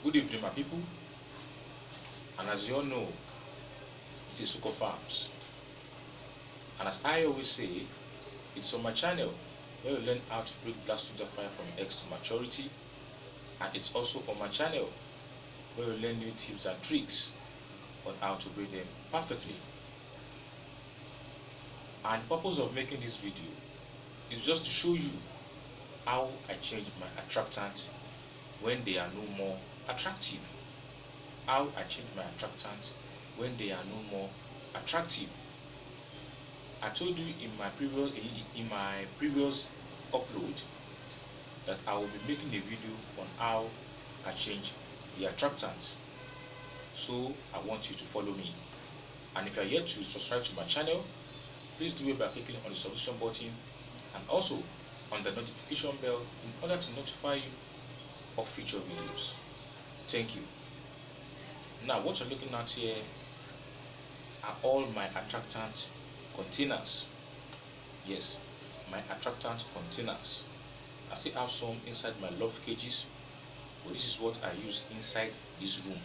Good evening, my people, and as you all know, this is Suko Farms, and as I always say, it's on my channel where you learn how to break blast soldier fire from eggs to maturity, and it's also on my channel where you learn new tips and tricks on how to breed them perfectly. And the purpose of making this video is just to show you how I change my attractant when they are no more attractive. How I change my attractant when they are no more attractive. I told you in my previous upload that I will be making a video on how I change the attractant. So I want you to follow me. And if you are yet to subscribe to my channel, please do it by clicking on the subscription button and also on the notification bell in order to notify you of future videos. Thank you. Now what you're looking at here are all my attractant containers. Yes, my attractant containers. I still have some inside my love cages, but this is what I use inside this room.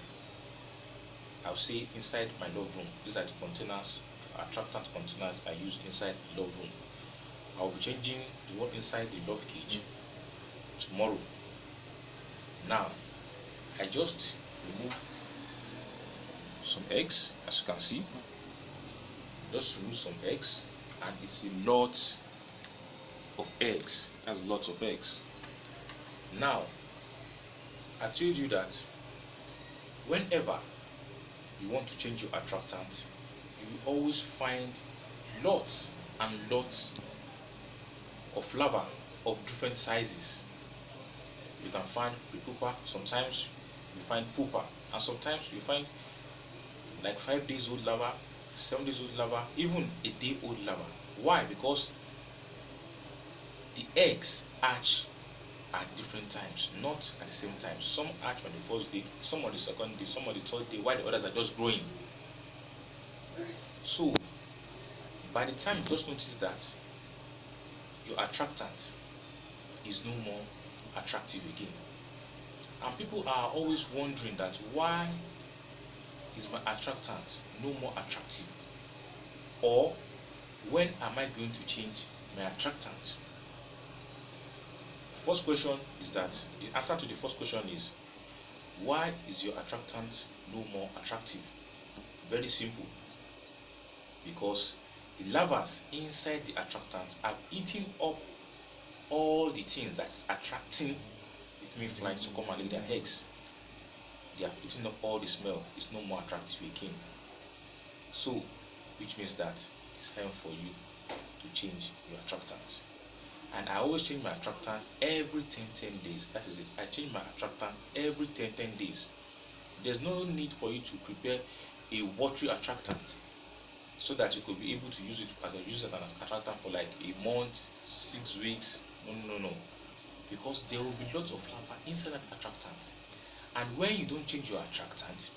I'll say inside my love room. These are the containers, attractant containers I use inside the love room. I'll be changing the one inside the love cage tomorrow. Now I just remove some eggs, as you can see. Just remove some eggs, and it's a lot of eggs. That's lots of eggs. Now I told you that whenever you want to change your attractant, you will always find lots and lots of larvae of different sizes. You can find pre-pupa, sometimes you find pupa, and sometimes you find like 5 days old larva, 7 days old larva, even a day old larva. Why? Because the eggs hatch at different times, not at the same time. Some hatch on the first day, some on the second day, some on the third day, while the others are just growing. So by the time you just notice that your attractant is no more attractive again, and people are always wondering that why is my attractant no more attractive, or when am I going to change my attractant? First question is that the answer to the first question is, why is your attractant no more attractive? Very simple. Because the larvae inside the attractant have eaten up all the things that's attracting the female flies to come and lay their eggs. They have eaten up all the smell. It's no more attractive again. So which means that it's time for you to change your attractant. And I always change my attractant every 10 days. That is it. I change my attractant every 10 days. There's no need for you to prepare a watery attractant so that you could be able to use it as an attractant for like a month, 6 weeks. No. Because there will be lots of larvae inside that attractant. And when you don't change your attractant,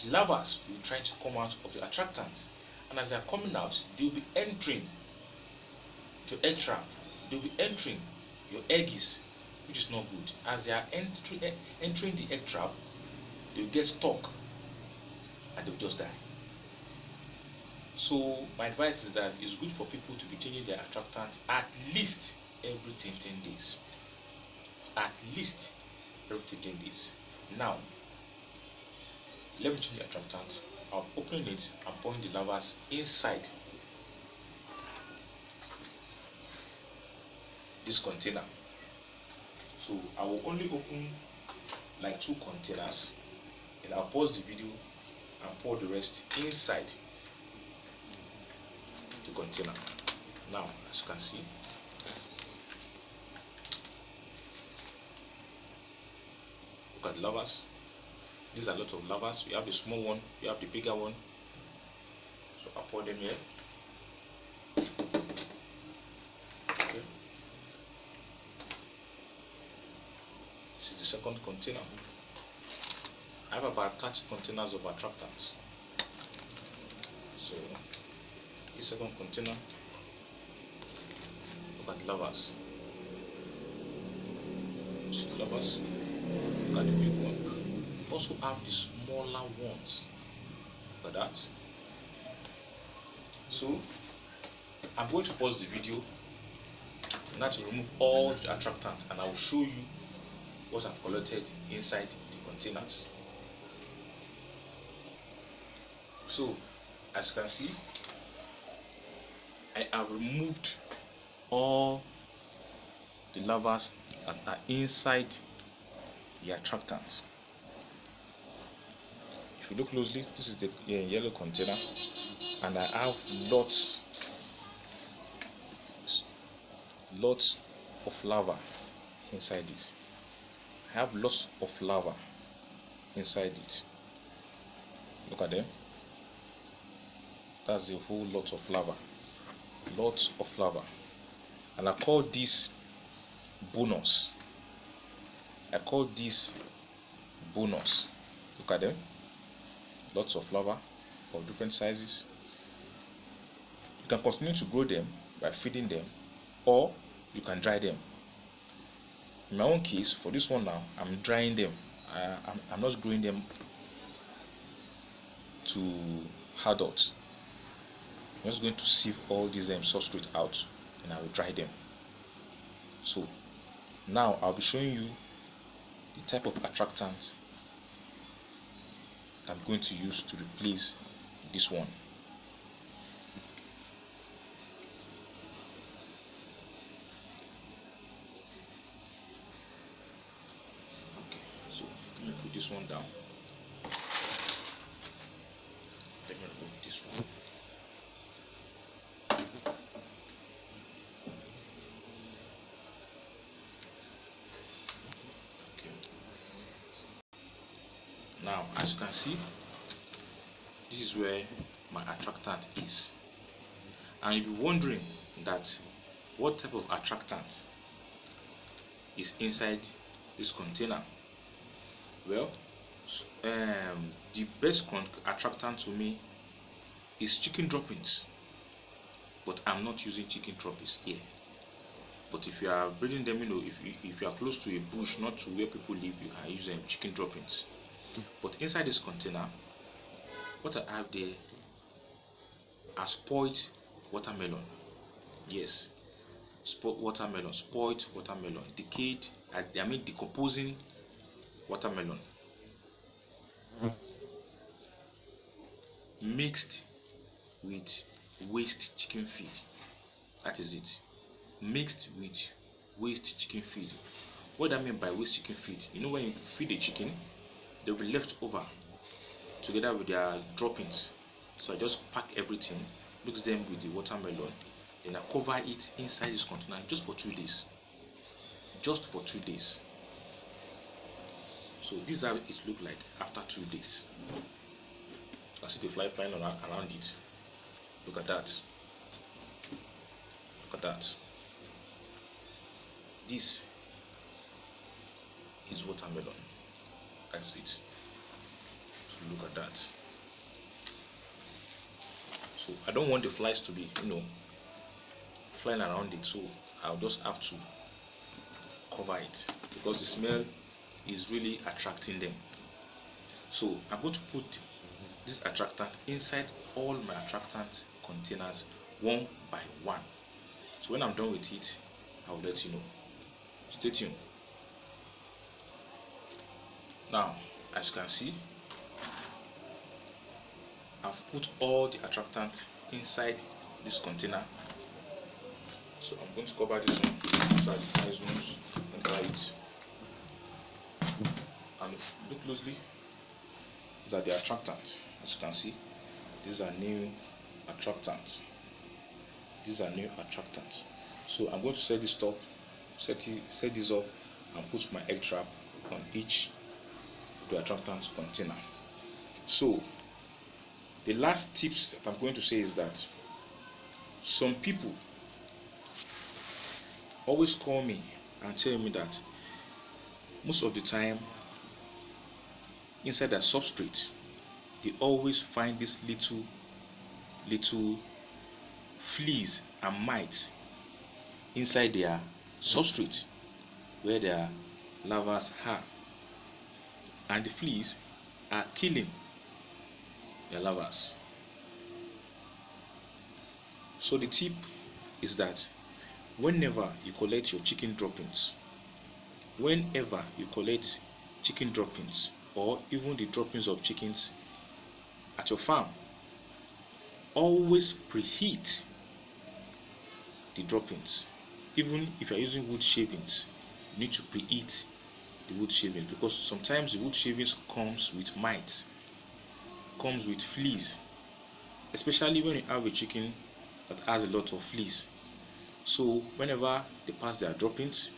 larvae will try to come out of the attractant. And as they are coming out, they will be entering your egg trap. They will be entering your eggs, which is not good. As they are entering the egg trap, they will get stuck and they will just die. So my advice is that it's good for people to be changing their attractant at least every 10 days. At least every 10 days. Now, let me change the attractant. I'll open it and point the larvae inside this container. So I will only open like 2 containers, and I'll pause the video and pour the rest inside the container. Now, as you can see, look at the larvae. These are a lot of larvae. We have the small one, we have the bigger one. So I'll pour them here. Okay. This is the second container. I have about 30 containers of attractants. So the second container, look at the larvae. See the larvae? Look at the big one. also have the smaller ones for that. So I'm going to pause the video now to remove all the attractant, and I will show you what I've collected inside the containers. So as you can see, I have removed all the lavas that are inside the attractant. If you look closely, this is the yellow container, and I have lots of lava inside it. I have lots of lava inside it. Look at them. That's a whole lot of lava. Lots of lava. And I call this bonus. I call this bonus. Look at them. Lots of lava of different sizes. You can continue to grow them by feeding them, or you can dry them. In my own case, for this one now, I'm drying them. I'm not growing them to adult. I'm just going to sieve all these substrate out, and I will dry them. So now I'll be showing you the type of attractant I'm going to use to replace this one. Okay, so let me put this one down. Let me remove this one. Now, as you can see, this is where my attractant is, and you'll be wondering that what type of attractant is inside this container. Well, the best attractant to me is chicken droppings, but I'm not using chicken droppings here. But if you are breeding them, if you are close to a bush, not to where people live, you can use chicken droppings. But inside this container, what I have there are spoiled watermelon. Yes, spoiled watermelon, decayed, decomposing watermelon, mixed with waste chicken feed. That is it. Mixed with waste chicken feed. What I mean by waste chicken feed, when you feed a chicken, they will be left over together with their droppings. So I just pack everything, mix them with the watermelon, then I cover it inside this container just for 2 days. Just for 2 days. So this is how it looks like after 2 days. You can see the fly flying around it. Look at that. Look at that. This is watermelon. That's it. So look at that. So I don't want the flies to be flying around it, so I'll just have to cover it because the smell is really attracting them. So I'm going to put this attractant inside all my attractant containers one by one. So when I'm done with it, I'll let you know. Stay tuned. Now, as you can see, I've put all the attractant inside this container. So I'm going to cover this one so that the flies won't enter it. And look closely, these are the attractants. As you can see, these are new attractants. These are new attractants. So I'm going to set this up, set this up, and put my egg trap on each the attractant container. So the last tips that I'm going to say is that some people always call me and tell me that most of the time inside their substrate they always find this little fleas and mites inside their substrate where their larvae are. And the fleas are killing their larvae. So the tip is that whenever you collect your chicken droppings, or even the droppings of chickens at your farm, always preheat the droppings. Even if you are using wood shavings, you need to preheat the wood shavings, because sometimes the wood shavings comes with mites, comes with fleas, especially when you have a chicken that has a lot of fleas. So whenever they pass their droppings,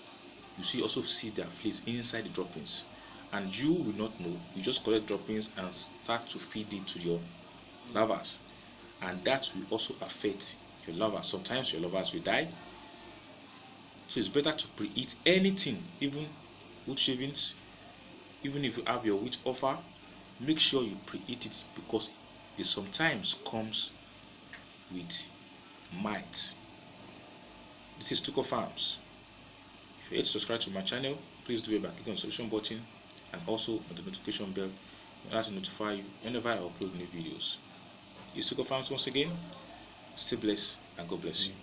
you also see their fleas inside the droppings, and you will not know. You just collect droppings and start to feed it to your larvae, and that will also affect your larvae. Sometimes your larvae will die. So it's better to preheat anything, even wood shavings. Even if you have your wheat offer, make sure you preheat it, because it sometimes comes with mites. This is Tuko Farms. If you're yet to subscribe to my channel, please do it by clicking on the subscription button and also on the notification bell in order to notify you whenever I upload new videos. It's Tuko Farms once again. Stay blessed and God bless you.